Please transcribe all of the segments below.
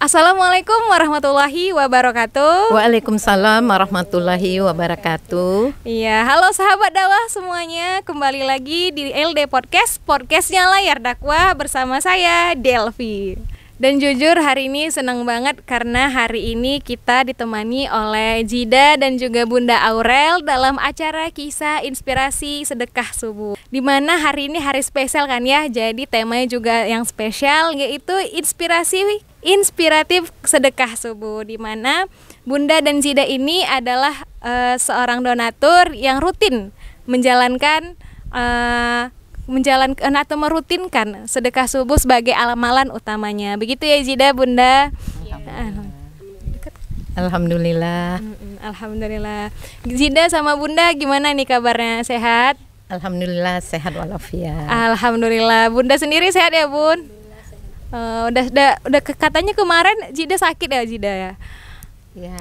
Assalamualaikum warahmatullahi wabarakatuh. Waalaikumsalam warahmatullahi wabarakatuh. Iya, halo sahabat dakwah semuanya. Kembali lagi di LD Podcast, podcastnya Layar Dakwah bersama saya Delvi. Dan jujur hari ini senang banget karena hari ini kita ditemani oleh Jida dan juga Bunda Aurel dalam acara kisah inspirasi sedekah subuh. Dimana hari ini hari spesial kan ya, jadi temanya juga yang spesial yaitu inspiratif sedekah subuh, di mana Bunda dan Jida ini adalah seorang donatur yang rutin menjalankan atau merutinkan sedekah subuh sebagai amalan utamanya. Begitu ya Jida, Bunda? Alhamdulillah. Alhamdulillah. Jida sama Bunda gimana nih kabarnya? Sehat? Alhamdulillah sehat walafiat. Alhamdulillah. Bunda sendiri sehat ya, Bun? Udah katanya kemarin Jida sakit ya, Jida ya? Ya,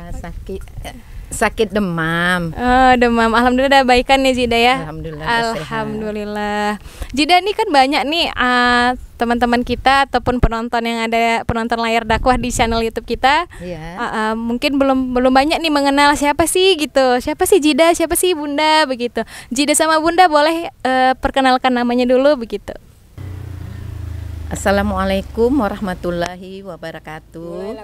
sakit demam. Demam. Alhamdulillah udah baikan nih Jida ya. Alhamdulillah. Jida nih kan banyak nih teman-teman kita ataupun penonton layar dakwah di channel YouTube kita. Ya. Mungkin belum banyak nih mengenal siapa sih gitu. Siapa sih Jida, siapa sih Bunda begitu. Jida sama Bunda boleh perkenalkan namanya dulu begitu. Assalamualaikum warahmatullahi wabarakatuh.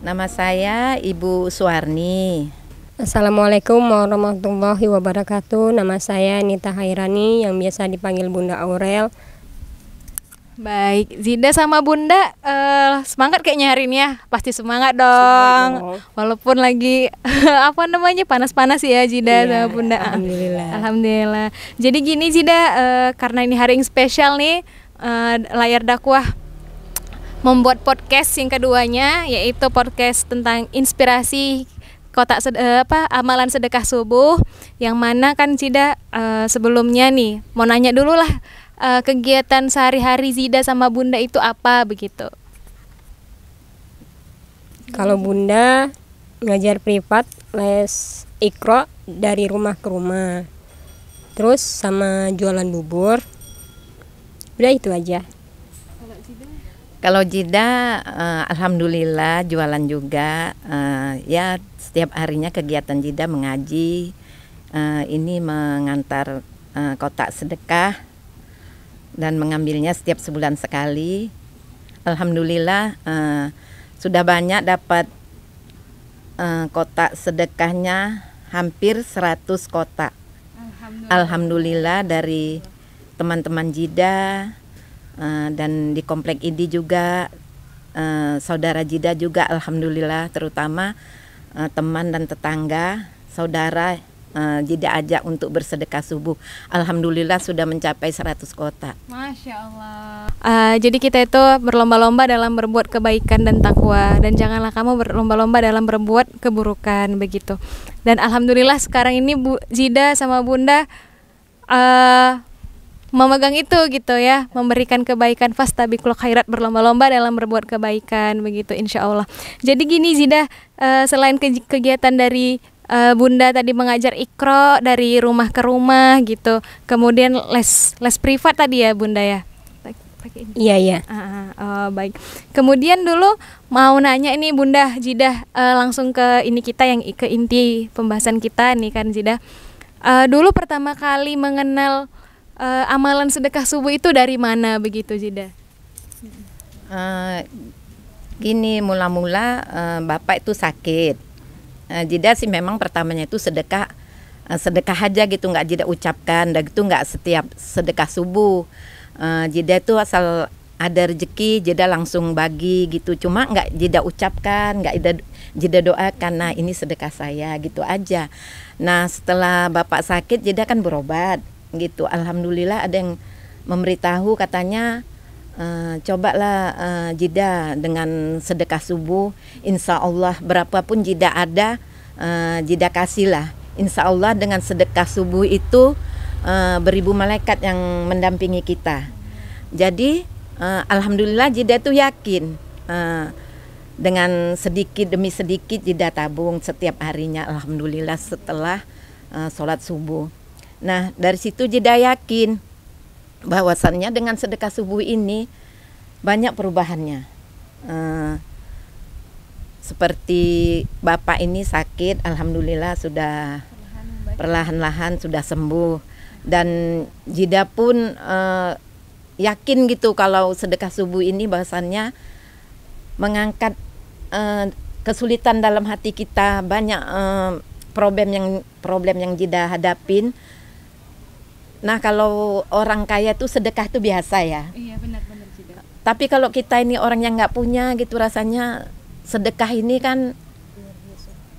Nama saya Ibu Suwarni. Assalamualaikum warahmatullahi wabarakatuh. Nama saya Nita Hairani yang biasa dipanggil Bunda Aurel. Baik, Jida sama Bunda semangat kayaknya hari ini ya. Pasti semangat dong. Walaupun lagi panas-panas ya Jida sama Bunda. Alhamdulillah. Jadi gini Jida, karena ini hari yang spesial nih, Layar Dakwah membuat podcast yang keduanya, yaitu podcast tentang inspirasi amalan sedekah subuh, yang mana kan Jida sebelumnya nih mau nanya dulu lah, kegiatan sehari-hari Jida sama Bunda itu apa begitu? Kalau Bunda ngajar privat, les Iqra dari rumah ke rumah, terus sama jualan bubur, udah itu aja. Kalau Jida, alhamdulillah jualan juga. Ya setiap harinya kegiatan Jida mengaji, ini mengantar kotak sedekah dan mengambilnya setiap sebulan sekali. Alhamdulillah sudah banyak dapat kotak sedekahnya, hampir 100 kotak. Alhamdulillah dari teman-teman Jida, dan di komplek ID juga saudara Jida juga alhamdulillah, terutama teman dan tetangga saudara Jida ajak untuk bersedekah subuh. Alhamdulillah sudah mencapai 100 kotak. Masya Allah. Jadi kita itu berlomba-lomba dalam berbuat kebaikan dan takwa, dan janganlah kamu berlomba-lomba dalam berbuat keburukan begitu. Dan alhamdulillah sekarang ini Jida sama Bunda memegang itu gitu ya, memberikan kebaikan, fastabiqul khairat, berlomba-lomba dalam berbuat kebaikan begitu insya Allah. Jadi gini Jida, selain kegiatan dari Bunda tadi mengajar Iqra dari rumah ke rumah gitu, kemudian les privat tadi ya Bunda ya? Iya. Baik. Kemudian dulu mau nanya ini Bunda Jida, langsung ke ini kita yang ke inti pembahasan kita nih kan Jida. Dulu pertama kali mengenal amalan sedekah subuh itu dari mana begitu Jida? Gini, mula-mula bapak itu sakit. Jida sih memang pertamanya itu sedekah aja gitu, nggak Jida ucapkan, dan itu nggak setiap sedekah subuh. Jida itu asal ada rezeki Jida langsung bagi gitu, cuma nggak Jida ucapkan, nggak Jida doakan, nah ini sedekah saya gitu aja. Nah setelah bapak sakit Jida kan berobat gitu, alhamdulillah ada yang memberitahu katanya cobalah Jida dengan sedekah subuh, insya Allah berapapun Jida ada, Jida kasihlah. Insya Allah dengan sedekah subuh itu beribu malaikat yang mendampingi kita. Jadi alhamdulillah Jida itu yakin, dengan sedikit demi sedikit Jida tabung setiap harinya, alhamdulillah setelah sholat subuh. Nah dari situ Jida yakin bahwasannya dengan sedekah subuh ini banyak perubahannya. Seperti bapak ini sakit, alhamdulillah sudah perlahan-lahan sudah sembuh. Dan Jida pun yakin gitu kalau sedekah subuh ini bahwasannya mengangkat kesulitan dalam hati kita. Banyak problem yang Jida hadapin. Nah, kalau orang kaya tuh sedekah tuh biasa ya. Iya, benar-benar Jida. Tapi kalau kita ini orang yang nggak punya gitu, rasanya sedekah ini kan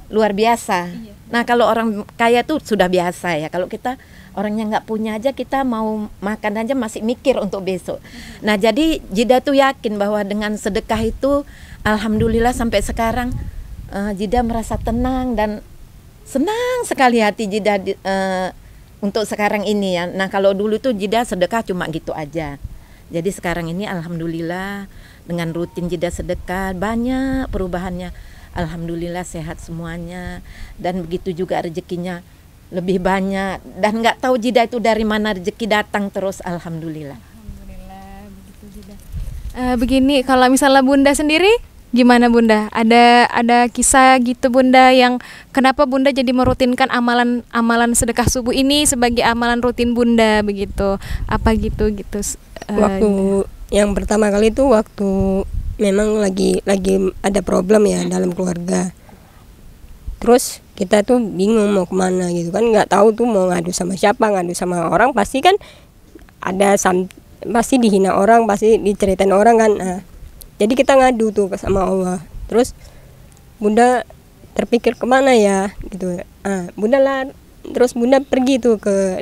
luar biasa. Iya. Nah, kalau orang kaya tuh sudah biasa ya. Kalau kita orang yang nggak punya aja, kita mau makan aja masih mikir untuk besok. Nah, jadi Jida tuh yakin bahwa dengan sedekah itu, alhamdulillah sampai sekarang Jida merasa tenang dan senang sekali hati Jida untuk sekarang ini ya. Nah, kalau dulu tuh Jida sedekah cuma gitu aja. Jadi sekarang ini alhamdulillah dengan rutin Jida sedekah banyak perubahannya. Alhamdulillah sehat semuanya, dan begitu juga rezekinya lebih banyak, dan nggak tahu Jida itu dari mana rezeki datang terus, alhamdulillah. Alhamdulillah begitu Jida. Begini, kalau misalnya Bunda sendiri gimana Bunda? Ada kisah gitu Bunda yang kenapa Bunda jadi merutinkan amalan sedekah subuh ini sebagai amalan rutin Bunda begitu? Apa gitu? Waktu yang pertama kali itu waktu memang lagi ada problem ya dalam keluarga. Terus kita tuh bingung mau kemana gitu kan, nggak tahu tuh mau ngadu sama siapa, ngadu sama orang pasti kan pasti dihina orang, pasti diceritain orang kan. Nah, jadi kita ngadu tuh sama Allah. Terus Bunda terpikir kemana ya gitu. Terus Bunda pergi tuh ke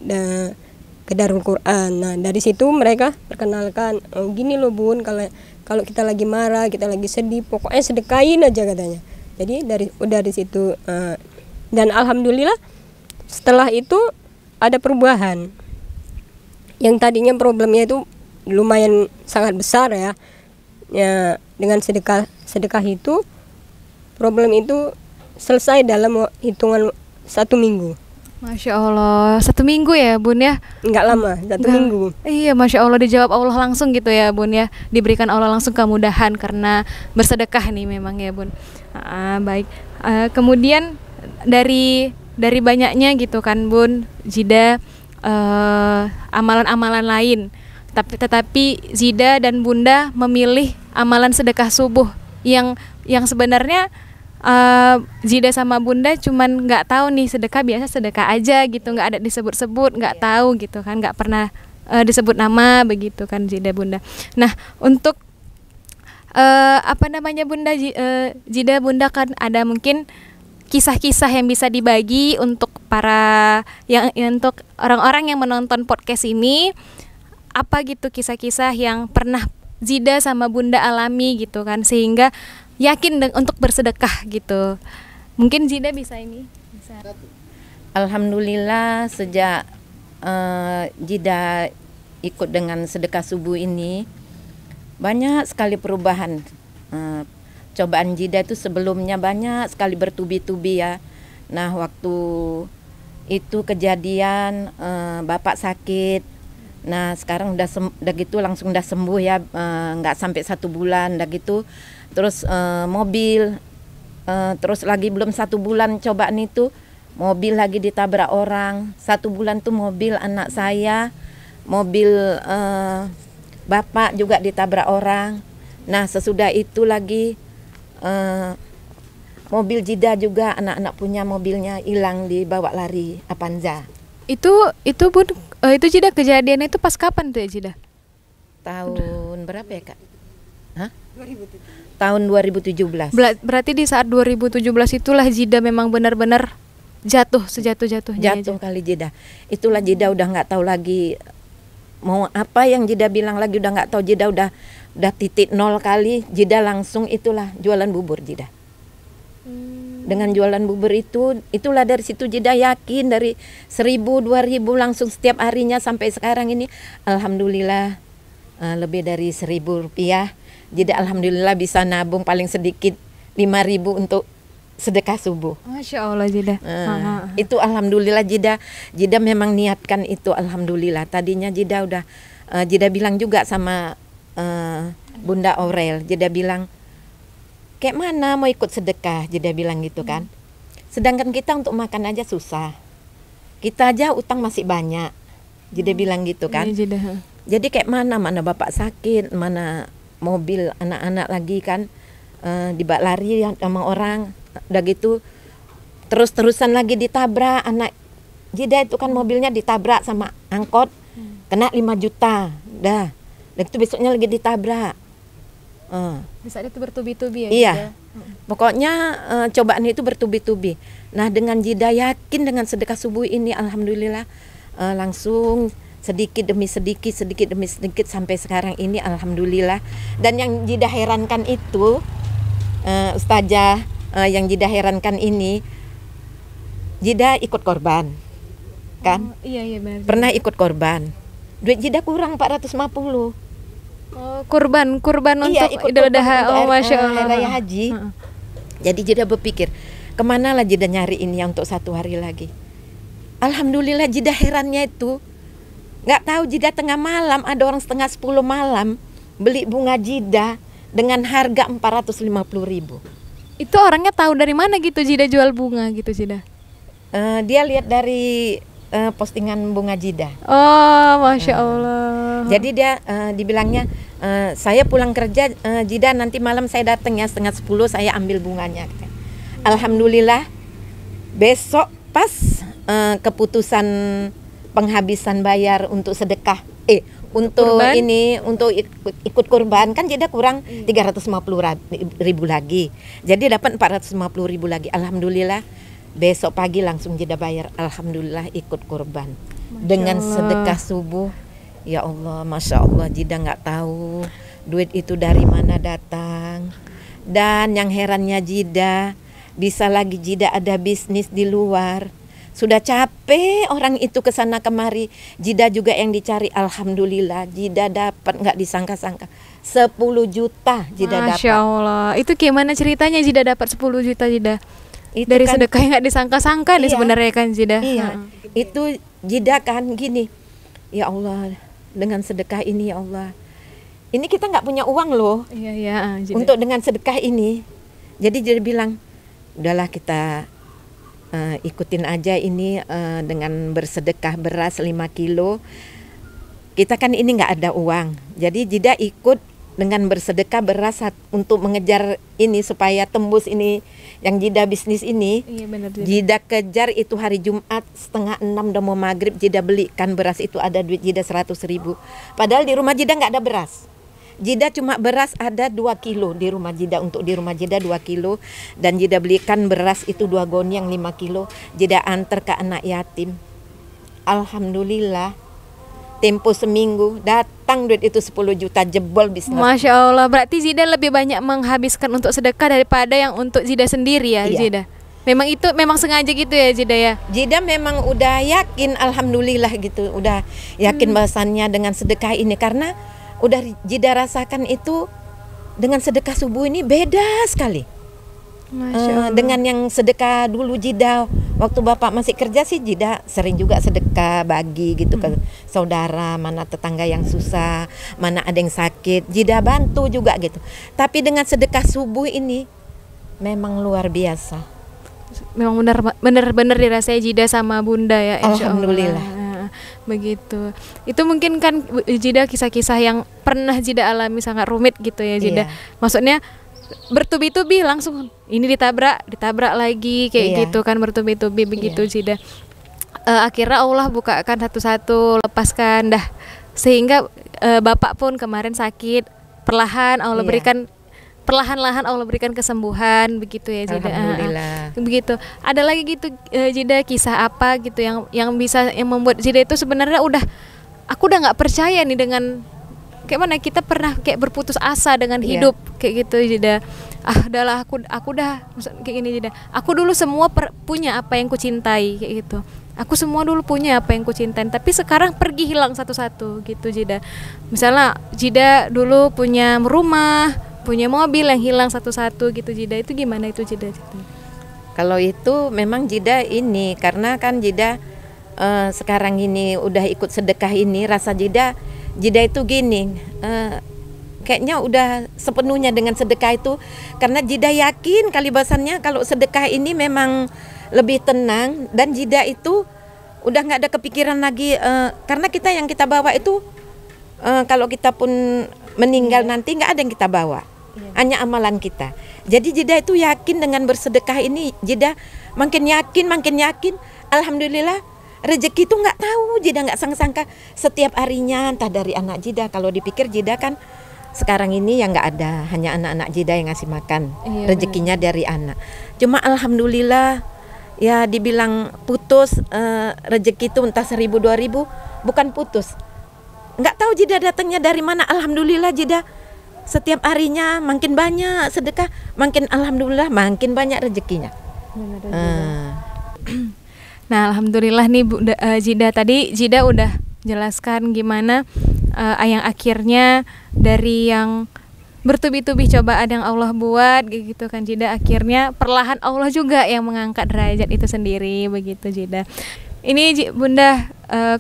Darul Quran. Nah, dari situ mereka perkenalkan, oh gini loh Bun, kalau kita lagi marah, kita lagi sedih, pokoknya sedekahin aja katanya. Jadi dari situ dan alhamdulillah setelah itu ada perubahan. Yang tadinya problemnya itu lumayan sangat besar ya. Ya, dengan sedekah itu problem itu selesai dalam hitungan 1 minggu. Masya Allah, 1 minggu ya Bun ya? Nggak lama, 1 minggu. Iya, Masya Allah, dijawab Allah langsung gitu ya Bun ya. Diberikan Allah langsung kemudahan karena bersedekah nih memang ya Bun. Baik. Kemudian dari banyaknya gitu kan Bun, Jida amalan-amalan lain. Tetapi Jida dan Bunda memilih amalan sedekah subuh yang sebenarnya Jida sama Bunda cuman nggak tahu nih sedekah biasa sedekah aja gitu, nggak ada disebut-sebut, nggak tahu gitu kan, nggak pernah disebut nama begitu kan Jida Bunda. Nah, untuk Bunda Jida Bunda kan ada mungkin kisah-kisah yang bisa dibagi untuk untuk orang-orang yang menonton podcast ini, apa gitu kisah-kisah yang pernah Jida sama Bunda alami gitu kan, sehingga yakin untuk bersedekah gitu. Mungkin Jida bisa. Alhamdulillah sejak Jida ikut dengan sedekah subuh ini banyak sekali perubahan. Cobaan Jida itu sebelumnya banyak sekali bertubi-tubi ya. Nah, waktu itu kejadian bapak sakit. Nah, sekarang udah gitu langsung udah sembuh ya, nggak sampai 1 bulan udah gitu. Terus mobil, terus lagi belum 1 bulan cobaan itu, mobil lagi ditabrak orang. 1 bulan tuh mobil anak saya, mobil bapak juga ditabrak orang. Nah, sesudah itu lagi mobil Jida juga, anak-anak punya mobilnya hilang, dibawa lari Avanza. Itu Bun, itu Jida kejadian itu pas kapan tuh ya Jida? Tahun berapa ya Kak? Hah? 2017. Tahun 2017. Berarti di saat 2017 itulah Jida memang benar-benar jatuh sejatuh-jatuhnya. Jatuh kali Jida. Itulah Jida udah nggak tahu lagi mau apa, yang Jida bilang lagi udah nggak tahu. Jida udah titik 0 kali. Jida langsung itulah jualan bubur Jida. Dengan jualan bubur itulah dari situ Jida yakin, dari 1.000, 2.000 langsung setiap harinya sampai sekarang ini alhamdulillah lebih dari 1.000 rupiah. Jida alhamdulillah bisa nabung paling sedikit 5.000 untuk sedekah subuh. Masya Allah Jida. Itu alhamdulillah Jida memang niatkan itu, alhamdulillah. Tadinya Jida bilang juga sama Bunda Aurel. Jida bilang kayak mana mau ikut sedekah, Jidah bilang gitu kan. Sedangkan kita untuk makan aja susah. Kita aja utang masih banyak. Jidah bilang gitu kan. Iya, Jidah. Jadi kayak mana bapak sakit, mana mobil anak-anak lagi kan dibak lari sama orang, udah gitu terus-terusan lagi ditabrak anak Jidah itu kan mobilnya ditabrak sama angkot, kena 5 juta, dah. Dan itu besoknya lagi ditabrak. Di saat itu bertubi-tubi ya. Iya. Jidah? Pokoknya cobaan itu bertubi-tubi. Nah, dengan Jidah yakin dengan sedekah subuh ini, alhamdulillah langsung sedikit demi sedikit sampai sekarang ini, alhamdulillah. Dan yang Jidah herankan itu, Ustazah, yang Jidah herankan ini, Jidah ikut korban, kan? Iya benar. Pernah ikut korban. Duit Jidah kurang 450. Kurban untuk ikut Idul korban Adha. untuk Masya Allah. Hari Raya Haji. Jadi Jidah berpikir, kemana lah Jidah nyari ini untuk 1 hari lagi. Alhamdulillah Jidah herannya itu, nggak tahu Jidah tengah malam ada orang setengah 10 malam beli bunga Jidah dengan harga 450.000. Itu orangnya tahu dari mana gitu Jidah jual bunga gitu Jidah? Dia lihat dari postingan bunga Jidah. Oh, Masya Allah. Jadi dia dibilangnya, saya pulang kerja Jidah nanti malam saya datang ya setengah 10 saya ambil bunganya. Alhamdulillah besok pas keputusan penghabisan bayar untuk sedekah untuk kurban. ini untuk ikut kurban kan Jidah kurang 350.000 lagi. Jadi dapat 450.000 lagi. Alhamdulillah besok pagi langsung Jidah bayar. Alhamdulillah ikut kurban dengan sedekah subuh. Ya Allah, Masya Allah, Jidah nggak tahu duit itu dari mana datang. Dan yang herannya Jidah, bisa lagi Jidah ada bisnis di luar. Sudah capek orang itu ke sana kemari, Jidah juga yang dicari. Alhamdulillah Jidah dapat, nggak disangka-sangka 10 juta Jidah dapat. Masya Allah. Itu gimana ceritanya Jidah dapat 10 juta Jidah? Itu Dari kan, sedekah yang nggak disangka-sangka nih Iya. sebenarnya kan Jidah. Iya, itu Jidah kan gini. Ya Allah, dengan sedekah ini ya Allah. Ini kita nggak punya uang loh Iya, Jidah. untuk dengan sedekah ini. Jadi Jidah bilang, udahlah kita ikutin aja ini dengan bersedekah beras 5 kilo. Kita kan ini nggak ada uang. Jadi Jidah ikut dengan bersedekah beras untuk mengejar ini supaya tembus ini yang Jidah bisnis ini. Iya benar Jidah. Jidah kejar itu hari Jumat setengah 6 udah mau maghrib Jidah belikan beras itu ada duit Jidah 100.000. Padahal di rumah Jidah nggak ada beras. Jidah cuma beras ada 2 kilo di rumah Jidah, untuk di rumah Jidah 2 kilo. Dan Jidah belikan beras itu 2 goniang 5 kilo. Jidah antar ke anak yatim. Alhamdulillah tempo seminggu datang duit itu 10 juta, jebol bisnis. Masya Allah, berarti Jidah lebih banyak menghabiskan untuk sedekah daripada yang untuk Jidah sendiri ya. Iya. Jidah. Memang sengaja gitu ya Jidah ya. Jidah memang udah yakin, alhamdulillah gitu, udah yakin bahasannya dengan sedekah ini karena udah Jidah rasakan itu dengan sedekah subuh ini beda sekali. Masya Allah. Dengan yang sedekah dulu Jidah waktu bapak masih kerja sih Jidah sering juga sedekah bagi gitu ke saudara, mana tetangga yang susah, mana ada yang sakit, Jidah bantu juga gitu. Tapi dengan sedekah subuh ini memang luar biasa. Memang benar-benar dirasai Jidah sama Bunda ya, insya Allah. Alhamdulillah. Nah, begitu. Itu mungkin kan Jidah kisah-kisah yang pernah Jidah alami sangat rumit gitu ya Jidah. Iya. Maksudnya bertubi-tubi langsung ini ditabrak lagi kayak Iya. gitu kan, bertubi-tubi begitu Iya. Jidah. Akhirnya Allah bukakan satu-satu, lepaskan dah, sehingga bapak pun kemarin sakit, perlahan Allah Iya. berikan, perlahan-lahan Allah berikan kesembuhan begitu ya Jidah. Alhamdulillah. Begitu. Ada lagi gitu Jidah, kisah apa gitu yang bisa yang membuat Jidah itu sebenarnya aku udah nggak percaya nih dengan kayak mana kita pernah kayak berputus asa dengan Iya. hidup kayak gitu Jidah. Udahlah aku udah kayak gini Jidah. Aku dulu semua punya apa yang ku cintai kayak gitu. Aku semua dulu punya apa yang ku cintain, tapi sekarang pergi hilang satu-satu gitu Jidah. Misalnya Jidah dulu punya rumah, punya mobil yang hilang satu-satu gitu Jidah. Itu gimana itu Jidah? Kalau itu memang Jidah ini karena kan Jidah sekarang ini udah ikut sedekah ini, rasa Jidah itu gini, kayaknya udah sepenuhnya dengan sedekah itu, karena Jidah yakin kali bahasannya kalau sedekah ini memang lebih tenang, dan Jidah itu udah nggak ada kepikiran lagi, karena yang kita bawa itu kalau kita pun meninggal nanti nggak ada yang kita bawa, hanya amalan kita. Jadi Jidah itu yakin dengan bersedekah ini, Jidah makin yakin, alhamdulillah. Rezeki itu nggak tahu, Jidah nggak sangka setiap harinya entah dari anak Jidah. Kalau dipikir Jidah kan sekarang ini yang nggak ada, hanya anak-anak Jidah yang ngasih makan, rezekinya dari anak. Cuma alhamdulillah ya dibilang putus rezeki itu entah 1.000 2.000, bukan putus. Nggak tahu Jidah datangnya dari mana. Alhamdulillah Jidah setiap harinya makin banyak sedekah, makin alhamdulillah makin banyak rezekinya. Nah, alhamdulillah nih Jidah, tadi Jidah udah jelaskan gimana yang akhirnya dari yang bertubi-tubi cobaan yang Allah buat gitu kan, Jidah akhirnya perlahan Allah juga yang mengangkat derajat itu sendiri begitu Jidah. Ini Bunda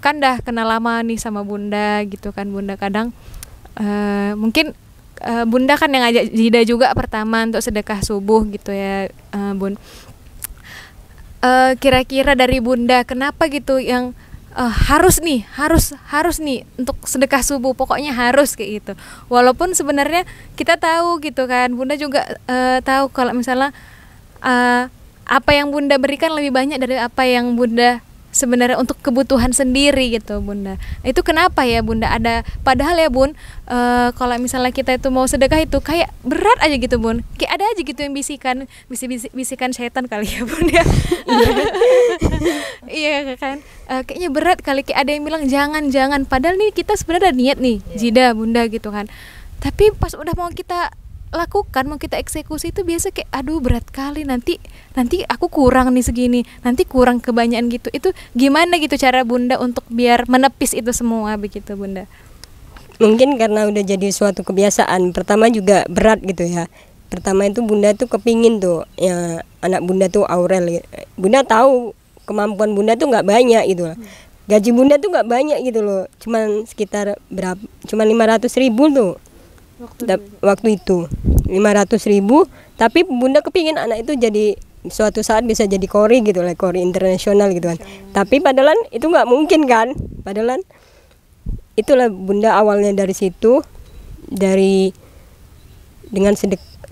kan dah kenal lama nih sama Bunda gitu kan Bunda, kadang mungkin Bunda kan yang ngajak Jidah juga pertama untuk sedekah subuh gitu ya Bun. Kira-kira dari Bunda kenapa gitu yang harus nih untuk sedekah subuh, pokoknya harus kayak gitu. Walaupun sebenarnya kita tahu gitu kan, Bunda juga tahu kalau misalnya apa yang Bunda berikan lebih banyak dari apa yang Bunda sebenarnya untuk kebutuhan sendiri gitu Bunda. Itu kenapa ya Bunda ada, padahal ya Bun kalau misalnya kita itu mau sedekah itu kayak berat aja gitu Bun, kayak ada aja gitu yang bisikan setan kali ya Bun ya. Iya kan, kayaknya berat kali, kayak ada yang bilang jangan, padahal nih kita sebenarnya ada niat nih Jidah Bunda gitu kan, tapi pas udah mau kita lakukan, mau kita eksekusi itu biasa kayak aduh berat kali, nanti aku kurang nih segini, nanti kurang kebanyakan gitu. Itu gimana gitu cara Bunda untuk biar menepis itu semua begitu Bunda? Mungkin karena udah jadi suatu kebiasaan. Pertama juga berat gitu ya. Pertama itu Bunda tuh kepingin tuh ya, anak Bunda tuh Aurel. Bunda tahu kemampuan Bunda tuh nggak banyak gitu loh. Gaji Bunda tuh nggak banyak gitu loh, cuman sekitar berapa, cuman 500.000 tuh waktu itu 500.000, tapi Bunda kepingin anak itu jadi suatu saat bisa jadi kori gitu lah, kori internasional gitu kan. Tapi padahal itu nggak mungkin kan, padahal itulah Bunda awalnya dari situ, dengan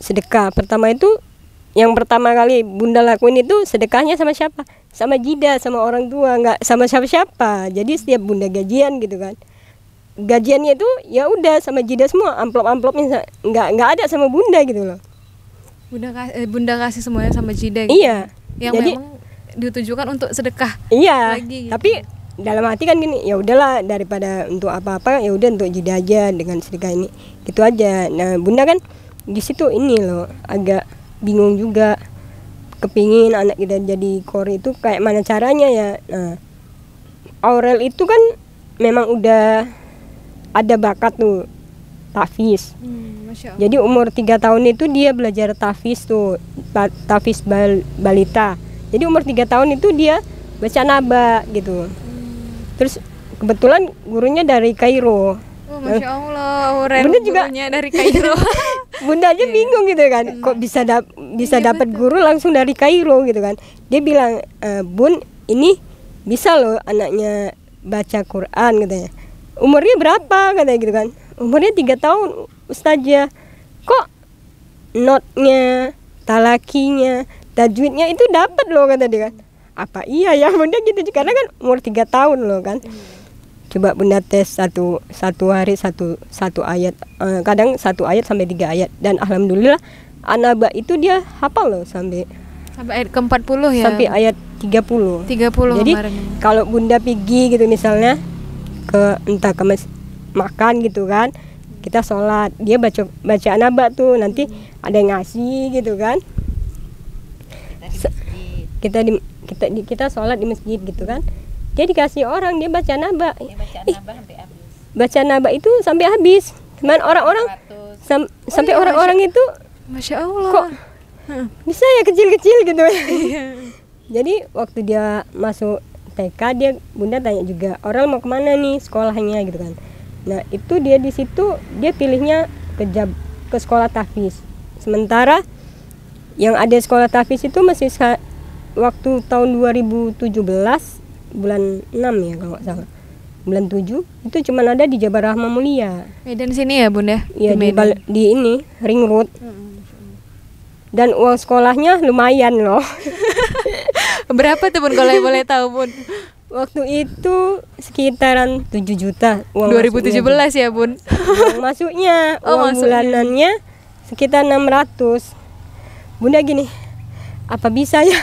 sedekah. Pertama itu yang pertama kali Bunda lakuin itu sedekahnya sama siapa? Sama Jidah, sama orang tua, nggak sama siapa-siapa. Jadi setiap Bunda gajian gitu kan, gajiannya itu ya udah sama Jidah semua, amplop-amplopnya nggak ada sama Bunda gitu loh. Bunda kasih semuanya sama Jidah gitu. Iya. Yang jadi, memang ditujukan untuk sedekah. Iya. Lagi, gitu. Tapi dalam hati kan gini, ya udahlah daripada untuk apa-apa ya udah untuk Jidah aja dengan sedekah ini. Gitu aja. Nah, Bunda kan di situ ini loh agak bingung juga. Kepingin anak kita jadi kori itu kayak mana caranya ya. Nah, Aurel itu kan memang udah ada bakat tuh tahfiz. Jadi umur 3 tahun itu dia belajar tahfiz tuh, tahfiz balita. Jadi umur 3 tahun itu dia baca naba gitu. Terus kebetulan gurunya dari Kairo. Masya Allah, Aurel Bunda juga dari Kairo. Bunda aja bingung gitu kan, kok bisa dapat guru langsung dari Kairo gitu kan. Dia bilang, Bun ini bisa loh anaknya baca Quran katanya. Umurnya berapa katanya gitu kan. Umurnya 3 tahun Ustazah. Kok notnya, talakinya, tajwidnya itu dapat loh kata dia kan. Apa iya ya Bunda gitu, karena kan umur 3 tahun loh kan. Coba Bunda tes satu hari satu ayat, kadang 1 ayat sampai 3 ayat, dan alhamdulillah An-Naba itu dia hafal loh sampai ayat ke-40 ya. Sampai ayat 30. Jadi kalau Bunda pergi gitu misalnya entah ke makan gitu kan, kita sholat, dia baca An-Naba tuh, nanti ada yang ngasih gitu kan. Kita sholat di masjid gitu kan. Dia dikasih orang, dia baca Naba. Baca Naba itu sampai habis. Cuman orang-orang sampai orang-orang itu Masya Allah. Kok bisa ya kecil-kecil gitu. Jadi waktu dia masuk TK, Bunda tanya juga, Aurel mau kemana nih sekolahnya gitu kan. Nah itu dia di situ dia pilihnya ke sekolah tahfiz. Sementara yang ada sekolah tahfiz itu masih waktu tahun 2017 bulan 6 ya kalau nggak salah. Bulan 7 itu cuma ada di Jabar Rahmah Mulia. Medan sini ya Bunda? Iya di ini Ring Road. Dan uang sekolahnya lumayan loh. Berapa tuh Bun kalau boleh tahu Bun? Waktu itu sekitaran 7 juta uang 2017 ya Bun? Uang masuknya, uang bulanannya sekitar 600. Bunda gini, apa bisa ya?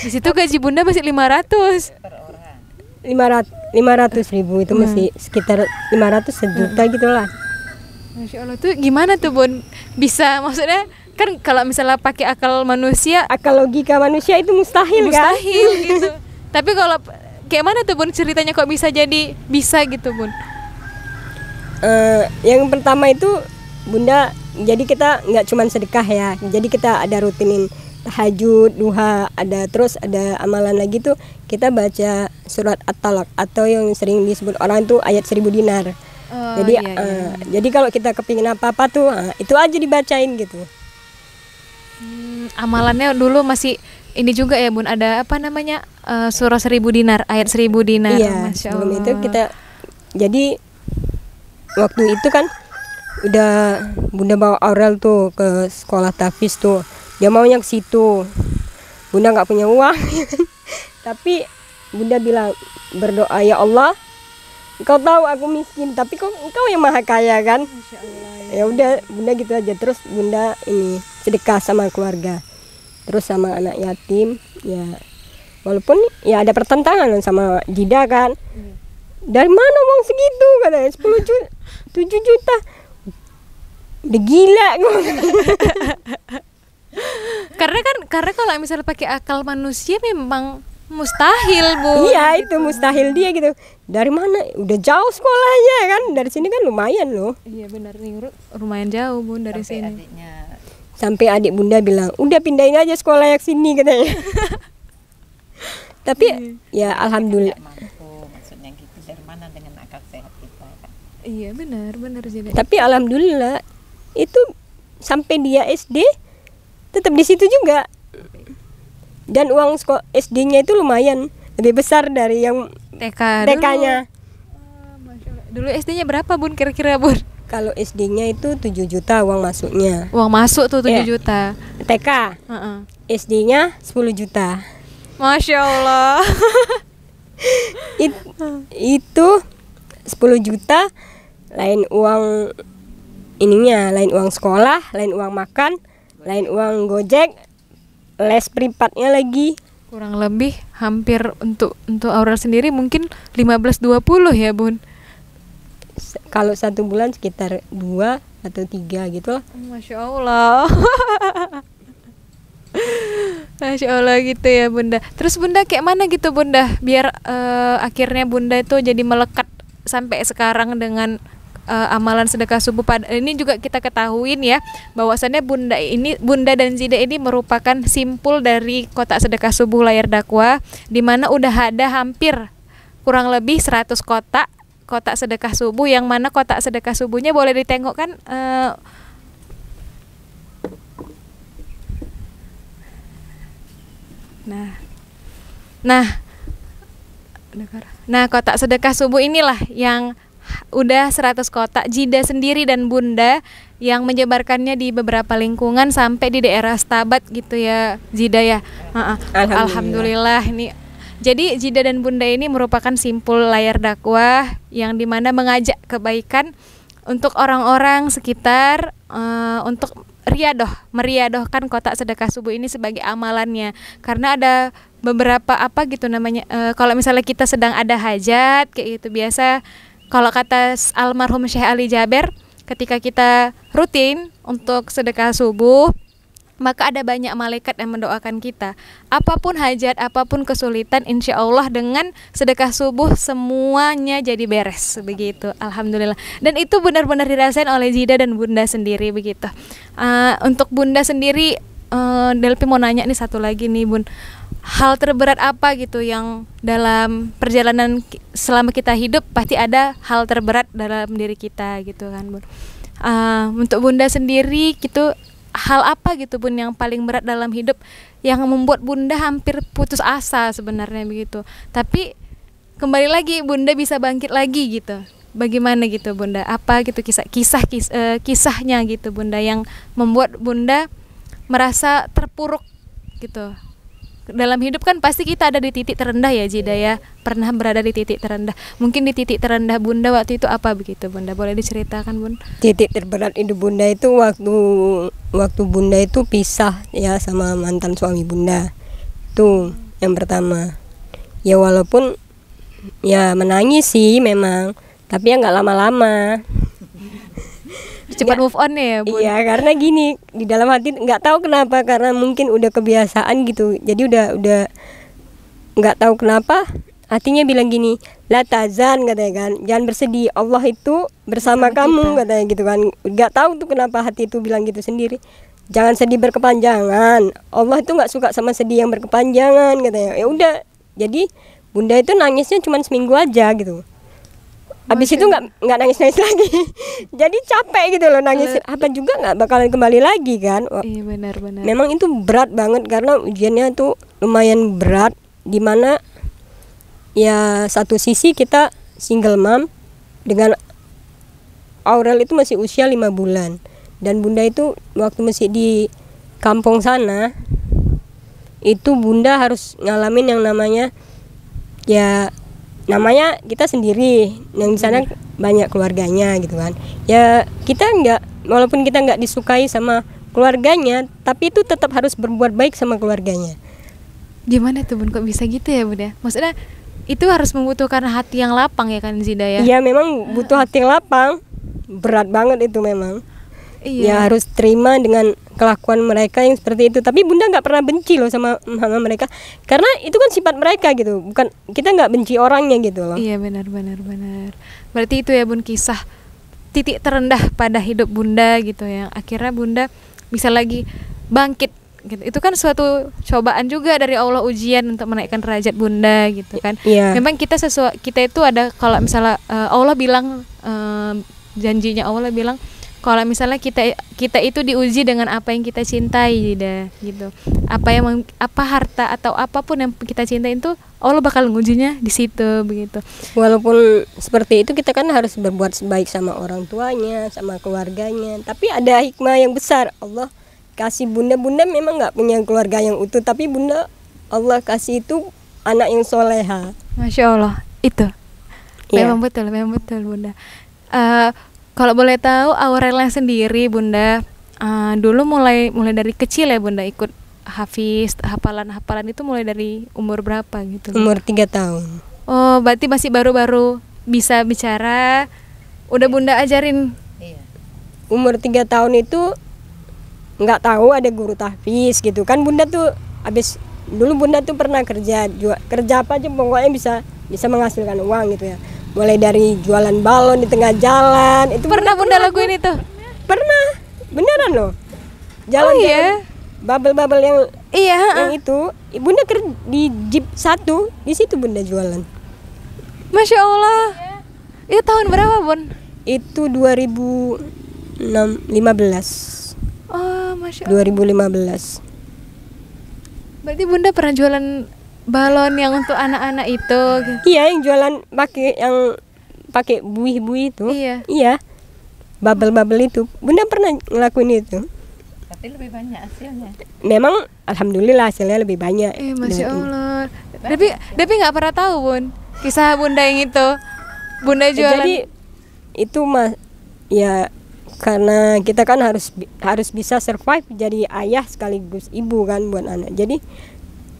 Di situ gaji Bunda masih 500 per orang. 500 ribu itu masih sekitar 500 sejuta gitulah. Masya Allah tuh gimana tuh Bun? Bisa maksudnya kan kalau misalnya pakai akal manusia, akal logika manusia itu mustahil kan? Mustahil gitu. Tapi kalau kayak mana tuh Bun ceritanya kok bisa gitu Bun? Yang pertama itu Bunda, jadi kita nggak cuma sedekah ya. Jadi kita ada rutinin tahajud, duha, terus ada amalan lagi tuh kita baca surat At-Talaq atau yang sering disebut orang tuh ayat 1000 dinar. Jadi kalau kita kepingin apa-apa tuh itu aja dibacain gitu. Amalannya dulu masih ini juga ya Bun, ada apa namanya surah 1000 dinar, ayat 1000 dinar. Iya, sebelum itu kita jadi waktu itu kan udah Bunda bawa Aurel tuh ke sekolah tahfiz tuh, dia maunya ke situ. Bunda nggak punya uang, tapi Bunda bilang berdoa, ya Allah, Engkau tahu aku miskin, tapi Engkau yang maha kaya kan. Ya udah Bunda gitu aja. Terus Bunda ini sedekah sama keluarga, terus sama anak yatim ya, walaupun ya ada pertentangan sama Jida kan. Dari mana uang segitu katanya, 10 juta 7 juta udah gila gue. karena kalau misalnya pakai akal manusia memang mustahil Bu. Iya gitu. Itu mustahil dia gitu. Dari mana? Udah jauh sekolahnya kan, dari sini kan lumayan loh. Iya benar, lumayan jauh Bun dari sini. Sampai adik Bunda bilang, udah pindahin aja sekolah yang sini katanya. Tapi ya alhamdulillah. Mampu, maksudnya gitu, dari mana dengan akal sehat kita kan? Iya benar jadi. Tapi alhamdulillah itu sampai dia SD tetap di situ juga. Dan uang SD-nya itu lumayan lebih besar dari yang TK-nya. Dulu SD-nya berapa Bun kira-kira Bun? Kalau SD-nya itu 7 juta uang masuknya. Uang masuk tuh 7 juta. TK. SD-nya 10 juta. Masya Allah. Itu 10 juta lain uang ininya, lain uang sekolah, lain uang makan, lain uang gojek, les privatnya lagi. Kurang lebih hampir untuk Aurel sendiri mungkin 15-20 ya Bun. Kalau 1 bulan sekitar 2 atau 3 gitu lah. Masya Allah. Masya Allah gitu ya Bunda. Terus Bunda kayak mana gitu Bunda biar akhirnya Bunda itu jadi melekat sampai sekarang dengan amalan sedekah subuh. Ini juga kita ketahuin ya bahwasannya Bunda dan Zida ini merupakan simpul dari kotak sedekah subuh layar dakwah, di mana udah ada hampir kurang lebih 100 kotak sedekah subuh, yang mana kotak sedekah subuhnya boleh ditengok kan Nah, kotak sedekah subuh inilah yang udah 100 kotak. Jida sendiri dan Bunda yang menyebarkannya di beberapa lingkungan sampai di daerah Stabat gitu ya Jida ya. Alhamdulillah. Ini jadi Jida dan Bunda ini merupakan simpul layar dakwah yang dimana mengajak kebaikan untuk orang-orang sekitar, untuk meriadohkan kotak sedekah subuh ini sebagai amalannya. Karena ada beberapa kalau misalnya kita sedang ada hajat kayak gitu, biasa kalau kata almarhum Syekh Ali Jaber, ketika kita rutin untuk sedekah subuh, maka ada banyak malaikat yang mendoakan kita. Apapun hajat, apapun kesulitan, insya Allah dengan sedekah subuh semuanya jadi beres begitu. Alhamdulillah. Dan itu benar-benar dirasain oleh Zida dan Bunda sendiri begitu. Untuk Bunda sendiri, Delpi mau nanya nih satu lagi nih Bun. Hal terberat apa gitu yang dalam perjalanan selama kita hidup pasti ada hal terberat dalam diri kita gitu kan Bun. Untuk Bunda sendiri gitu, hal apa gitu Bun yang paling berat dalam hidup yang membuat Bunda hampir putus asa sebenarnya begitu. Tapi kembali lagi Bunda bisa bangkit lagi gitu. Bagaimana gitu Bunda? Apa gitu kisahnya gitu Bunda yang membuat Bunda merasa terpuruk gitu. Dalam hidup kan pasti kita ada di titik terendah ya Jida ya. Pernah berada di titik terendah. Mungkin di titik terendah Bunda waktu itu apa begitu Bunda? Boleh diceritakan Bun? Titik terberat hidup Bunda itu waktu Bunda itu pisah ya sama mantan suami Bunda. Itu yang pertama. Ya walaupun ya menangis sih memang, tapi ya nggak lama-lama. Cepat move on ya Bun? Iya, karena gini, di dalam hati nggak tahu kenapa, karena mungkin udah kebiasaan gitu. Jadi udah nggak tahu kenapa hatinya bilang gini, la tazan katanya kan, jangan bersedih, Allah itu bersama kamu katanya gitu kan. Nggak tahu tuh kenapa hati itu bilang gitu sendiri. Jangan sedih berkepanjangan, Allah itu nggak suka sama sedih yang berkepanjangan katanya. Ya udah, jadi Bunda itu nangisnya cuma seminggu aja gitu. Habis itu nggak nangis lagi. Jadi capek gitu loh nangis. Apa juga nggak bakalan kembali lagi kan. Iya benar-benar. Memang itu berat banget karena ujiannya tuh lumayan berat. Dimana ya satu sisi kita single mom dengan Aurel itu masih usia 5 bulan. Dan Bunda itu waktu masih di kampung sana, itu Bunda harus ngalamin yang namanya kita sendiri, yang di sana banyak keluarganya gitu kan. Ya kita walaupun kita nggak disukai sama keluarganya, tapi itu tetap harus berbuat baik sama keluarganya. Gimana tuh Bun, kok bisa gitu ya Bunda? Maksudnya itu harus membutuhkan hati yang lapang ya kan Zida ya? Iya memang butuh hati yang lapang, berat banget itu memang. Iya. Ya harus terima dengan kelakuan mereka yang seperti itu. Tapi Bunda nggak pernah benci loh sama mereka, karena itu kan sifat mereka gitu. Bukan, kita nggak benci orangnya gitu loh. Iya benar. Berarti itu ya Bun, kisah titik terendah pada hidup Bunda gitu ya. Akhirnya Bunda bisa lagi bangkit gitu. Itu kan suatu cobaan juga dari Allah, ujian untuk menaikkan derajat Bunda gitu kan. Iya. Memang kita itu ada, kalau misalnya Allah bilang, janjinya Allah bilang kalau misalnya kita itu diuji dengan apa yang kita cintai gitu. Apa harta atau apapun yang kita cintai itu Allah bakal ngujinya di situ begitu. Walaupun seperti itu, kita kan harus berbuat baik sama orang tuanya, sama keluarganya. Tapi ada hikmah yang besar. Allah kasih Bunda memang nggak punya keluarga yang utuh, tapi Allah kasih itu anak yang soleha. Masya Allah, itu memang betul Bunda. Kalau boleh tahu Aurelnya sendiri Bunda, dulu mulai dari kecil ya Bunda ikut hafiz, hafalan itu mulai dari umur berapa gitu? Umur 3 tahun. Oh, berarti masih baru-baru bisa bicara, udah Bunda ajarin? Iya. Umur 3 tahun itu nggak tahu ada guru tahfiz gitu kan. Bunda tuh dulu Bunda tuh pernah kerja apa aja pokoknya bisa menghasilkan uang gitu ya. Mulai dari jualan balon di tengah jalan. Itu pernah Bunda lakuin itu? Pernah, beneran loh. Jalan bubble yang itu Bunda di Jeep 1, di situ Bunda jualan. Masya Allah. Itu tahun berapa Bun? Itu 2015. Oh, Masya Allah. 2015. Berarti Bunda pernah jualan balon yang untuk anak-anak itu gitu. Iya, yang jualan pakai buih-buih itu. Iya. Bubble itu. Bunda pernah ngelakuin itu. Tapi lebih banyak hasilnya. Memang alhamdulillah hasilnya lebih banyak. Masya Allah. Tapi nggak pernah tahu Bun kisah Bunda yang itu. Bunda jualan. Jadi itu ya karena kita kan harus bisa survive jadi ayah sekaligus ibu kan buat anak. Jadi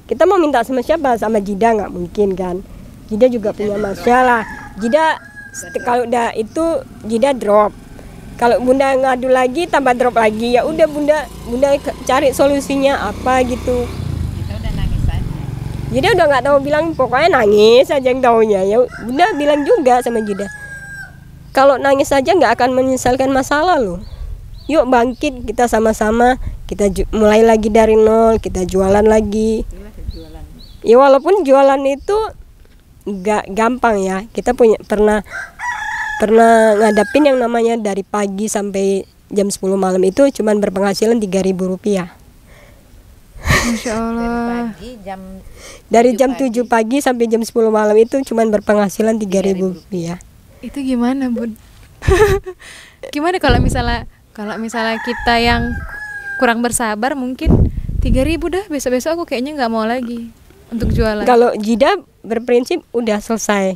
kita mau minta sama siapa? Sama Jida nggak mungkin kan. Jida juga punya masalah. Jida kalau udah itu Jida drop. Kalau Bunda ngadu lagi tambah drop lagi. Ya udah Bunda cari solusinya apa gitu. Kita udah nangis aja. Jida udah nggak tahu bilang, pokoknya nangis aja yang taunya. Ya Bunda bilang juga sama Jida, kalau nangis aja nggak akan menyesalkan masalah loh. Yuk bangkit kita sama-sama. Kita mulai lagi dari nol. Kita jualan lagi. Ya walaupun jualan itu nggak gampang ya. Kita pernah ngadapin yang namanya dari pagi sampai jam 10 malam itu cuman berpenghasilan 3.000 rupiah. Masya Allah. Dari jam 7 pagi sampai jam 10 malam itu cuman berpenghasilan 3.000 rupiah. Itu gimana, Bun? Gimana kalau misalnya kita yang kurang bersabar mungkin 3.000 dah, besok-besok aku kayaknya nggak mau lagi untuk jualan. Kalau Jida berprinsip udah selesai.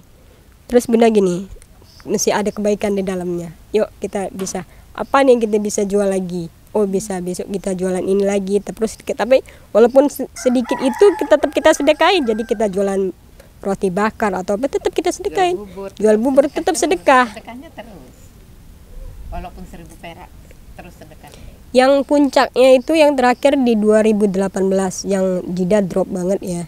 Terus bunda gini, mesti ada kebaikan di dalamnya. Yuk kita bisa, apa nih yang kita bisa jual lagi? Oh bisa, besok kita jualan ini lagi. Terus tapi walaupun sedikit itu tetap kita sedekahin. Jadi kita jualan roti bakar atau apa tetap kita sedekahin. Jual bubur tetap sedekah. Sedekahnya terus. Walaupun 1.000 perak terus sedekah. Yang puncaknya itu yang terakhir di 2018 yang Jida drop banget ya.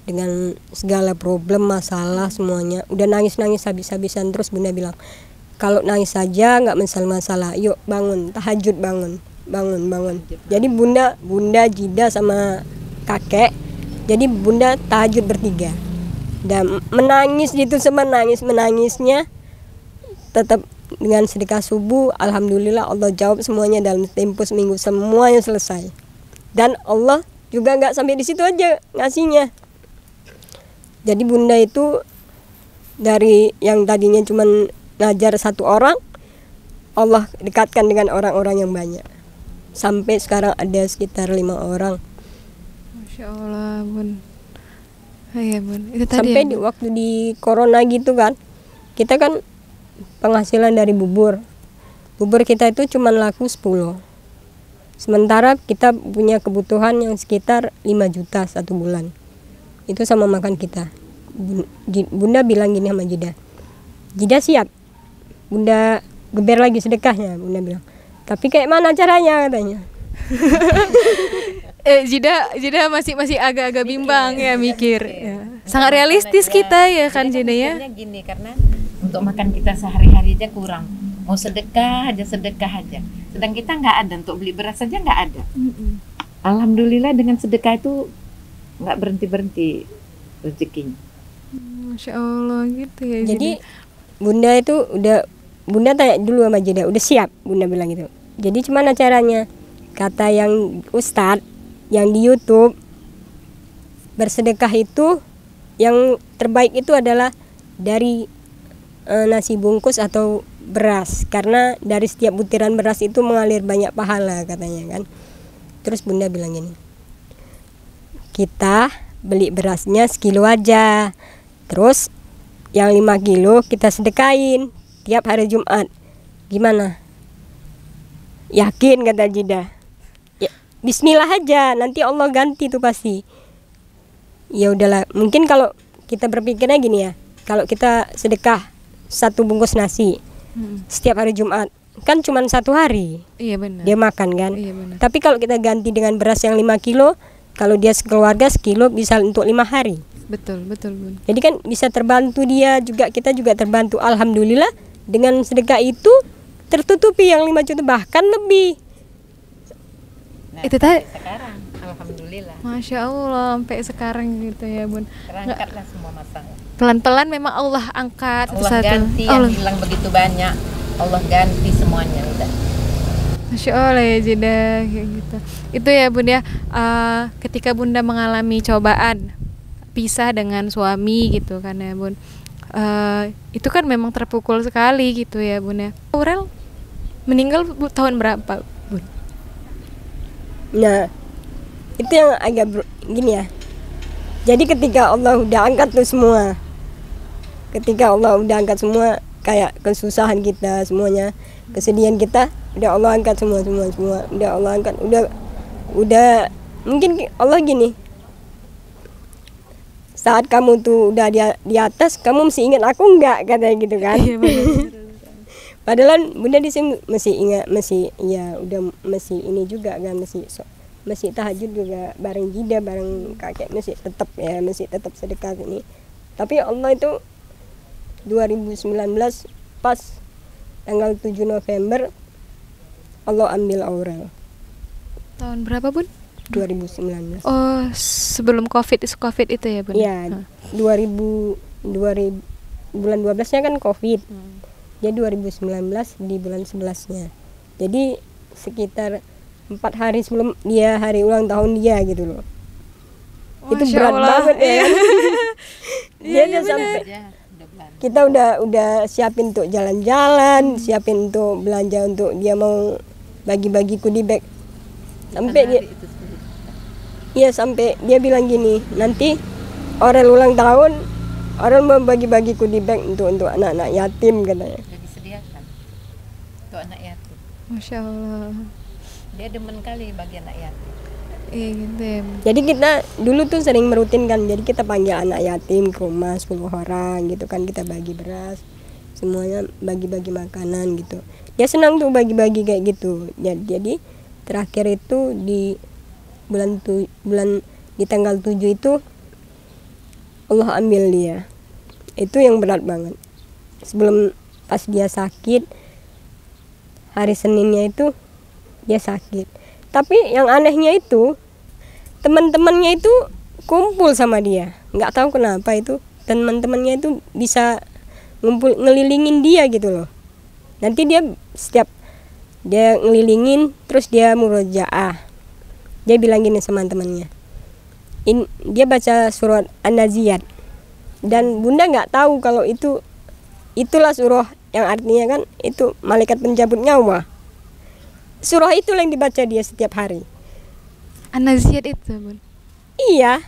Dengan segala problem, masalah semuanya. Udah nangis-nangis habis-habisan. Terus bunda bilang, kalau nangis saja nggak masalah-masalah, yuk bangun, tahajud bangun. Jadi bunda Jida sama kakek, jadi bunda tahajud bertiga. Dan menangis gitu, menangisnya tetap dengan sedekah subuh. Alhamdulillah Allah jawab semuanya dalam tempo seminggu, semuanya selesai. Dan Allah juga nggak sampai di situ aja ngasihnya. Jadi bunda itu dari yang tadinya cuma ngajar satu orang, Allah dekatkan dengan orang-orang yang banyak. Sampai sekarang ada sekitar 5 orang. Masya Allah, Bun. Iya, Bun. Itu tadi Sampai ya, di waktu di corona gitu kan, kita kan penghasilan dari bubur kita itu cuma laku 10. Sementara kita punya kebutuhan yang sekitar 5 juta satu bulan. Itu sama makan kita. Bunda bilang gini sama Jida siap, bunda geber lagi sedekahnya. Bunda bilang, tapi kayak mana caranya katanya. Jida masih agak-agak bimbang ya, mikir ya. Sangat realistis kita ya kan Jida ya. Gini, karena untuk makan kita sehari-hari aja kurang, mau sedekah aja. Sedang kita nggak ada, untuk beli beras saja nggak ada. Alhamdulillah dengan sedekah itu nggak berhenti rezekinya. Masya Allah gitu ya. Jadi bunda itu bunda tanya dulu sama Jida, udah siap? Bunda bilang gitu. Jadi gimana caranya? Kata yang ustadz yang di YouTube, bersedekah itu yang terbaik itu adalah dari nasi bungkus atau beras, karena dari setiap butiran beras itu mengalir banyak pahala katanya kan. Terus bunda bilang gini, kita beli berasnya sekilo aja, terus yang 5 kilo kita sedekain tiap hari Jumat. Gimana? Yakin kata Jida. Ya, bismillah aja, nanti Allah ganti tuh pasti. Ya udahlah, mungkin kalau kita berpikirnya gini ya, kalau kita sedekah 1 bungkus nasi setiap hari Jumat, kan cuma 1 hari. Iya benar. Dia makan kan. Iya benar. Tapi kalau kita ganti dengan beras yang 5 kilo, kalau dia sekeluarga sekilo bisa untuk 5 hari. Betul Bun. Jadi kan bisa terbantu dia juga, kita juga terbantu. Alhamdulillah dengan sedekah itu tertutupi yang 5 juta bahkan lebih. Nah, Itu tadi sekarang alhamdulillah. Masya Allah sampai sekarang gitu ya Bun. Terangkatlah semua masalah. Pelan-pelan memang Allah angkat Allah satu-satu. ganti yang hilang begitu banyak. Allah ganti semuanya udah. Masya Allah ya Jida kayak gitu. Itu ya Bun ya, ketika Bunda mengalami cobaan pisah dengan suami gitu kan ya Bun, itu kan memang terpukul sekali gitu ya Bun ya. Aurel meninggal tahun berapa Bun? Nah itu yang agak gini ya. Jadi ketika Allah udah angkat tuh semua, kayak kesusahan kita semuanya, kesedihan kita, udah Allah angkat semua, udah Allah angkat, udah mungkin Allah gini, saat kamu tuh udah di atas, kamu mesti ingat aku enggak, katanya gitu kan. Padahal bunda di sini masih ingat, masih ini juga kan, masih tahajud juga bareng Jida, bareng kakek, masih tetap sedekah ini. Tapi Allah itu 2019 pas tanggal 7 November Allah ambil Aurel. Tahun berapa Bun? 2019. Oh, sebelum Covid itu ya Bun? Iya, 2000 bulan 12-nya kan Covid. dia 2019 di bulan 11-nya. Jadi sekitar 4 hari sebelum dia hari ulang tahun dia gitu loh. Itu Masya berat Allah. banget ya kan? Dia Iya, udah bener. sampai Ya, udah belanja. kita udah siapin untuk jalan-jalan, siapin untuk belanja untuk dia mau bagi-bagi goodie bag. Sampai dia Itu 10. iya sampai dia bilang gini, nanti Aurel ulang tahun, Aurel mau bagi-bagi goodie bag untuk anak-anak yatim katanya. Udah disediakan untuk anak yatim. Masya Allah. Dia demen kali bagi anak yatim. Iya gitu ya. Bun. Jadi kita dulu tuh sering merutinkan, jadi kita panggil anak yatim ke rumah 10 orang gitu kan, kita bagi beras, semuanya bagi-bagi makanan gitu. Dia senang tuh bagi-bagi kayak gitu. Jadi terakhir itu di bulan di tanggal 7 itu Allah ambil dia. Itu yang berat banget. Sebelum pas dia sakit, hari Seninnya itu dia sakit. Tapi yang anehnya itu teman-temannya itu kumpul sama dia. Nggak tahu kenapa itu teman-temannya itu bisa ngumpul ngelilingin dia gitu loh. Nanti dia setiap dia ngelilingin terus dia murojaah. Dia bilang gini sama temannya. Dia baca surat An-Naziyat. Dan Bunda nggak tahu kalau itulah surah yang artinya kan itu malaikat pencabut nyawa. Surah itu yang dibaca dia setiap hari. An-Naziyat itu, Bun. Iya.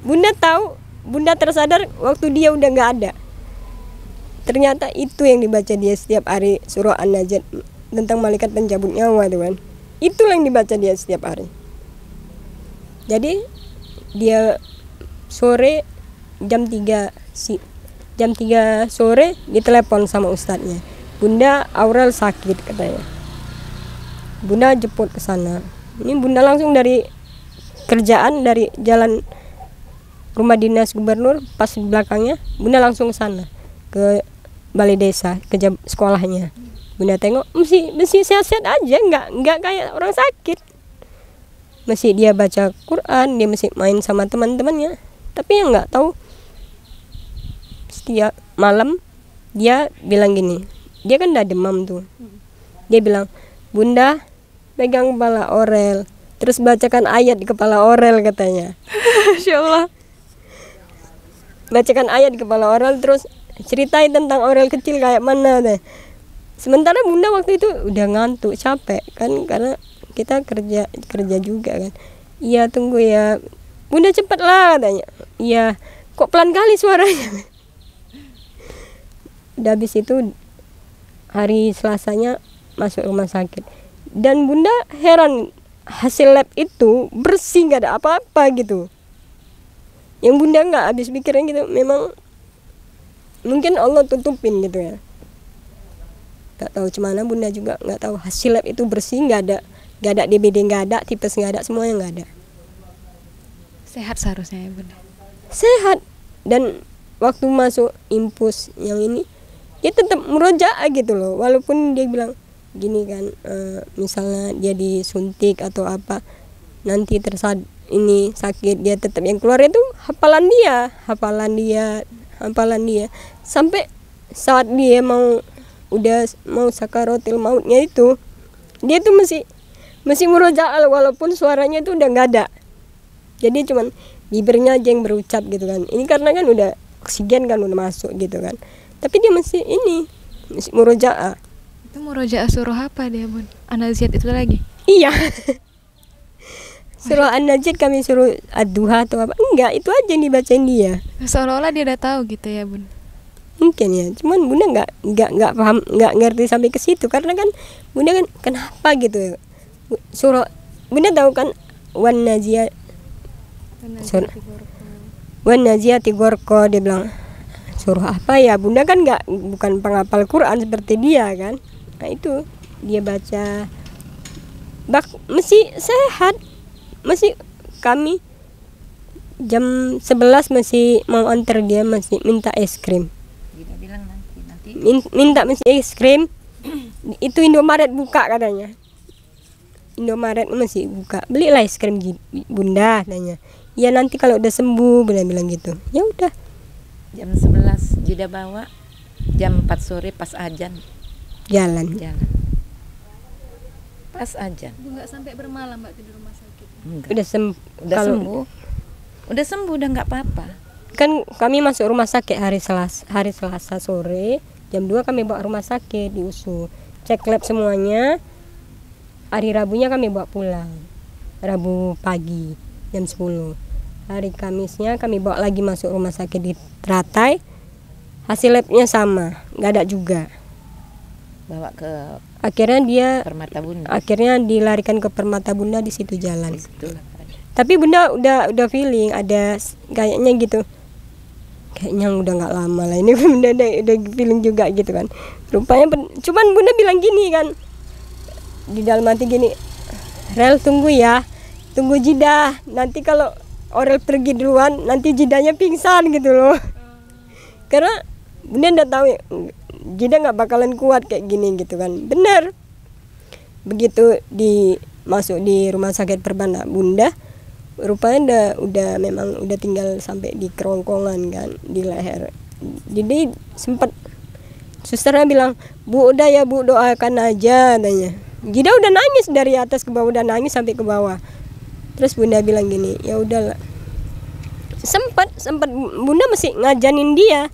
Bunda tahu, Bunda tersadar waktu dia udah nggak ada. Ternyata itu yang dibaca dia setiap hari, surah An-Naziyat tentang malaikat pencabut nyawa tuh kan. Itu yang dibaca dia setiap hari. Jadi dia sore jam 3 sore ditelepon sama ustadznya. Bunda Aurel sakit katanya. Bunda jemput ke sana. Ini Bunda langsung dari kerjaan dari jalan rumah dinas gubernur pas di belakangnya, Bunda langsung ke sana ke balai desa ke sekolahnya. Bunda tengok mesti sehat-sehat aja, nggak kayak orang sakit. Masih dia baca Quran, dia masih main sama teman-temannya. Tapi yang nggak tahu setiap malam dia bilang gini, dia kan udah demam tuh. Dia bilang, Bunda pegang kepala Aurel, terus bacakan ayat di kepala Aurel katanya. Masya Allah. Bacakan ayat di kepala Aurel, terus ceritain tentang Aurel kecil kayak mana deh. Sementara Bunda waktu itu udah ngantuk, capek kan karena kita kerja juga kan. Iya tunggu ya, Bunda cepet lah katanya. Iya, kok pelan kali suaranya. Udah habis itu hari Selasanya masuk rumah sakit. Dan Bunda heran, hasil lab itu bersih, nggak ada apa-apa gitu. Yang Bunda nggak habis pikirin gitu, memang mungkin Allah tutupin gitu ya. Nggak tahu cemana, Bunda juga nggak tahu. Hasil lab itu bersih, nggak ada DBD, nggak ada tipes, nggak ada, semuanya nggak ada. Sehat seharusnya ya, Bunda. Sehat. Dan waktu masuk impus yang ini, dia tetap murojaah gitu loh, walaupun dia bilang gini kan, misalnya dia disuntik atau apa, nanti ini sakit, dia tetap yang keluar itu hafalan dia sampai saat dia udah mau sakaratul mautnya itu, dia tuh masih murojaah walaupun suaranya itu udah nggak ada. Jadi cuman bibirnya aja yang berucap gitu kan. Ini karena kan udah oksigen kan udah masuk gitu kan. Tapi dia masih murojaah. Itu murojaah surah apa dia, Bun? An-Naziyat itu lagi? Iya. Surah An-Najid kami suruh ad-duha atau apa? Enggak, itu aja yang dibacain dia. Seolah-olah dia udah tahu gitu ya, Bun. Mungkin ya, cuman Bunda nggak paham, nggak ngerti sampai ke situ karena kan Bunda kan kenapa gitu ya. Surah Bunda tahu kan wan najiyati ghorqa, dia bilang surah apa ya, Bunda kan bukan penghafal Quran seperti dia kan. Nah itu dia baca, masih sehat, masih kami jam 11 masih mau antar dia, masih minta es krim. Dia bilang nanti Minta masih es krim. Itu Indomaret buka katanya. Indomaret masih buka, belilah es krim Bunda nanya. Ya nanti kalau udah sembuh, Bunda bilang gitu. Ya udah. jam 11 Jida bawa jam 4 sore pas azan jalan. Pas azan. Nggak sampai bermalam Mbak di rumah sakit. Enggak. Udah kalau Sembuh. Udah sembuh, udah nggak apa-apa. kan kami masuk rumah sakit hari Selasa sore, jam 2 kami bawa rumah sakit di USU. Cek lab semuanya. Hari Rabunya kami bawa pulang. Rabu pagi jam 10. Hari Kamisnya kami bawa lagi masuk rumah sakit di Teratai. Hasil labnya sama, nggak ada juga. Bawa ke Akhirnya Permata Bunda. dilarikan ke Permata Bunda, di situ jalan. Itulah. Tapi Bunda udah feeling ada kayaknya gitu. Kayaknya udah nggak lama lah ini. Bunda udah feeling juga gitu kan. Rupanya cuman Bunda bilang gini kan. Di dalam hati gini, Rel tunggu ya. Tunggu Jidah. Nanti kalau Orel pergi duluan, nanti Jidahnya pingsan gitu loh. Karena Bunda udah tahu Jidah nggak bakalan kuat kayak gini gitu kan. Bener. Begitu masuk di rumah sakit Permata Bunda, rupanya udah tinggal sampai di kerongkongan kan, di leher. Jadi sempat susternya bilang, "Bu udah ya Bu, doakan aja," katanya. Jidah udah nangis dari atas ke bawah, udah nangis sampai ke bawah. Terus Bunda bilang gini, "Ya udahlah." Sempat Bunda masih ngajanin dia.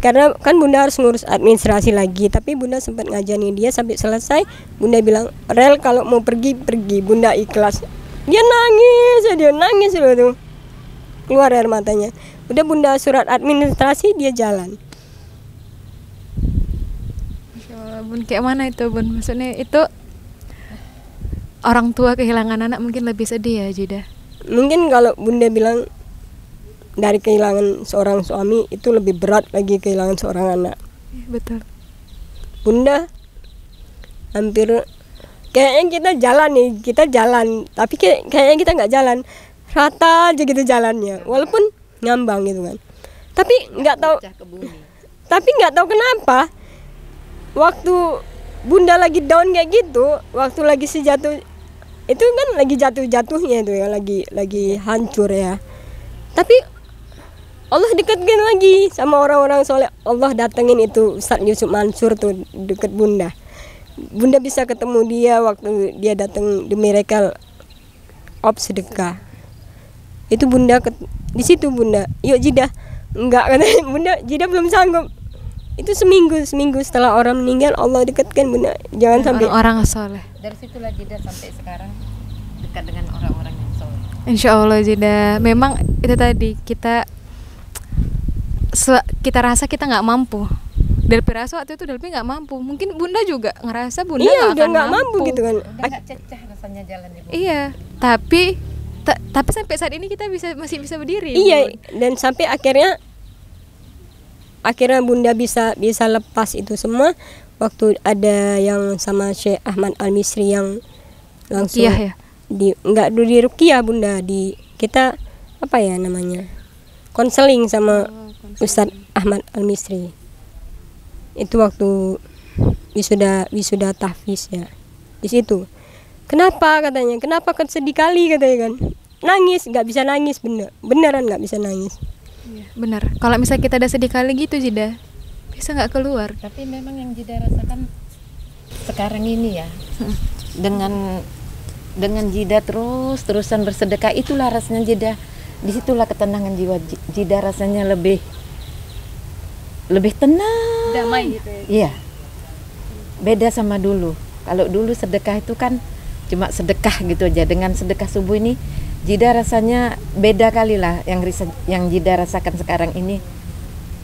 Karena kan Bunda harus ngurus administrasi lagi, tapi Bunda sempat ngajanin dia sampai selesai. Bunda bilang, "Rel kalau mau pergi, Bunda ikhlas." Dia nangis loh tuh. Keluar air matanya. Udah Bunda surat administrasi, dia jalan. Masya Allah, Bun, kayak mana itu Bun? Maksudnya itu orang tua kehilangan anak mungkin lebih sedih ya Jidah. Mungkin kalau Bunda bilang dari kehilangan seorang suami itu lebih berat lagi kehilangan seorang anak. Betul. Bunda hampir kayaknya kita jalan, tapi kayaknya kita nggak jalan, rata aja gitu jalannya, walaupun ngambang gitu kan. Tapi nggak tahu kenapa waktu Bunda lagi down kayak gitu, waktu lagi sejatuh itu kan lagi jatuhnya itu ya, lagi hancur ya. Tapi Allah dekatkan lagi sama orang-orang soleh. Allah datengin itu Ustadz Yusuf Mansur tuh deket Bunda. Bunda bisa ketemu dia waktu dia datang di Miracle of Sedekah. Itu Bunda di situ Bunda. "Yuk Jidah." Enggak katanya Bunda, Jidah belum sanggup. Itu seminggu setelah orang meninggal Allah dekatkan Bunda. Jangan sampai orang soleh. Dari situlah Jidah sampai sekarang dekat dengan orang-orang yang soleh. Insya Allah Jidah. Memang itu tadi kita rasa kita nggak mampu. Delpi rasa waktu itu Delpi nggak mampu. Mungkin Bunda juga ngerasa Bunda iya, nggak akan nggak mampu gitu kan. Udah nggak cecah rasanya jalan ibu. Iya, tapi sampai saat ini kita masih bisa berdiri. Iya, Bun. dan sampai akhirnya Bunda bisa lepas itu semua waktu ada yang sama Syekh Ahmad Al-Misri yang langsung Ruqyah ya? Enggak di Ruqyah Bunda, kita apa ya namanya? Konseling sama Ustadz Ahmad Al-Misri. Itu waktu wisuda tahfiz ya. Di situ. Kenapa katanya? Kenapa kan sedih kali katanya kan? Nangis, nggak bisa nangis beneran nggak bisa nangis. Iya, benar. Kalau misalnya kita udah sedih kali gitu Jidah, bisa nggak keluar. Tapi memang yang Jidah rasakan sekarang ini ya, dengan Jidah terusan bersedekah, itulah rasanya Jidah. Disitulah ketenangan jiwa Jidah, rasanya lebih tenang, Damai gitu ya. Iya, beda sama dulu. Kalau dulu sedekah itu kan cuma sedekah gitu aja. Dengan sedekah subuh ini Jidah rasanya beda kali lah. Yang Jidah rasakan sekarang ini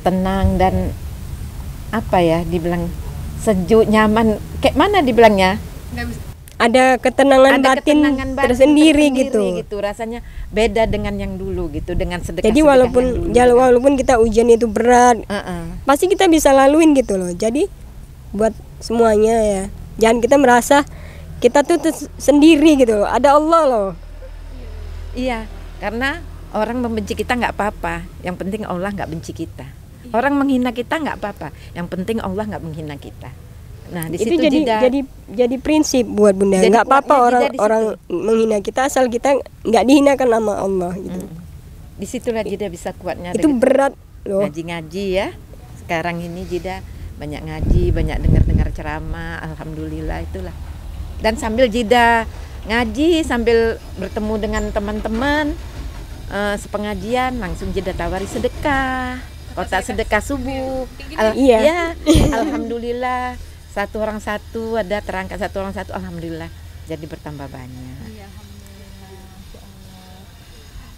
tenang dan apa ya, dibilang sejuk, nyaman, kayak mana dibilangnya, Ada ketenangan batin tersendiri gitu. Rasanya beda dengan yang dulu gitu, dengan sedekah. Jadi walaupun kita ujian itu berat, pasti kita bisa laluin gitu loh. Jadi buat semuanya ya, jangan kita merasa kita tuh sendiri gitu loh. Ada Allah loh. Iya, karena orang membenci kita nggak apa-apa, yang penting Allah nggak benci kita. Orang menghina kita nggak apa-apa, yang penting Allah nggak menghina kita. Nah, di Itu situ jadi prinsip buat Bunda. Jadi Nggak apa-apa kuatnya orang menghina kita, asal kita nggak dihinakan nama Allah gitu. Disitulah Jidah bisa kuatnya. Itu berat loh. Ngaji-ngaji ya. sekarang ini Jida banyak ngaji, banyak dengar ceramah, alhamdulillah itulah. Dan sambil Jida ngaji, sambil bertemu dengan teman-teman sepengajian, langsung Jida tawari sedekah, kotak sedekah subuh. Iya. Alhamdulillah, satu orang satu, ada terangkat satu orang satu, alhamdulillah jadi bertambah banyak. Iya, alhamdulillah. Ya Allah.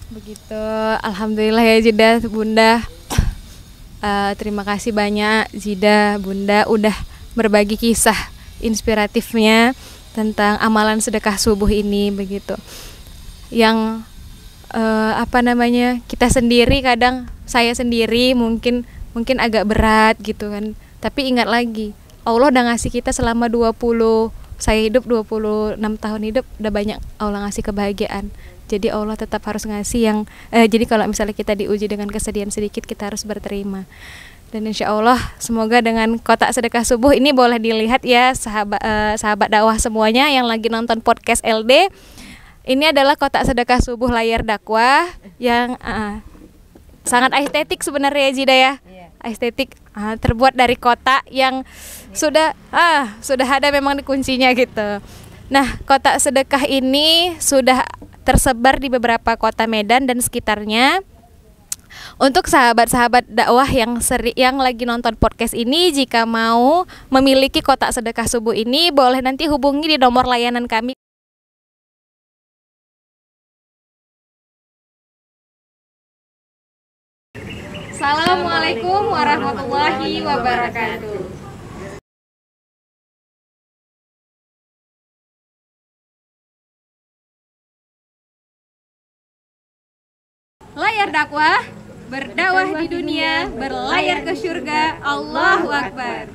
Begitu, alhamdulillah ya Jida, Bunda. Terima kasih banyak Jida, Bunda udah berbagi kisah inspiratifnya tentang amalan sedekah subuh ini begitu. Yang kita sendiri kadang, saya sendiri mungkin agak berat gitu kan. Tapi ingat lagi, Allah udah ngasih kita selama 26 tahun hidup, udah banyak Allah ngasih kebahagiaan. Jadi Allah tetap harus ngasih yang jadi kalau misalnya kita diuji dengan kesedihan sedikit, kita harus berterima. Dan insya Allah semoga dengan kotak sedekah subuh ini boleh dilihat ya sahabat dakwah semuanya yang lagi nonton podcast LD. Ini adalah kotak sedekah subuh layar dakwah yang sangat estetik sebenarnya Jida ya. Estetik, terbuat dari kotak yang sudah ada memang di kuncinya gitu. Nah, kotak sedekah ini sudah tersebar di beberapa kota Medan dan sekitarnya. Untuk sahabat-sahabat dakwah yang lagi nonton podcast ini, jika mau memiliki kotak sedekah subuh ini, boleh nanti hubungi di nomor layanan kami. Assalamualaikum warahmatullahi wabarakatuh. Layar dakwah, berdakwah di dunia, berlayar ke surga. Allahu Akbar.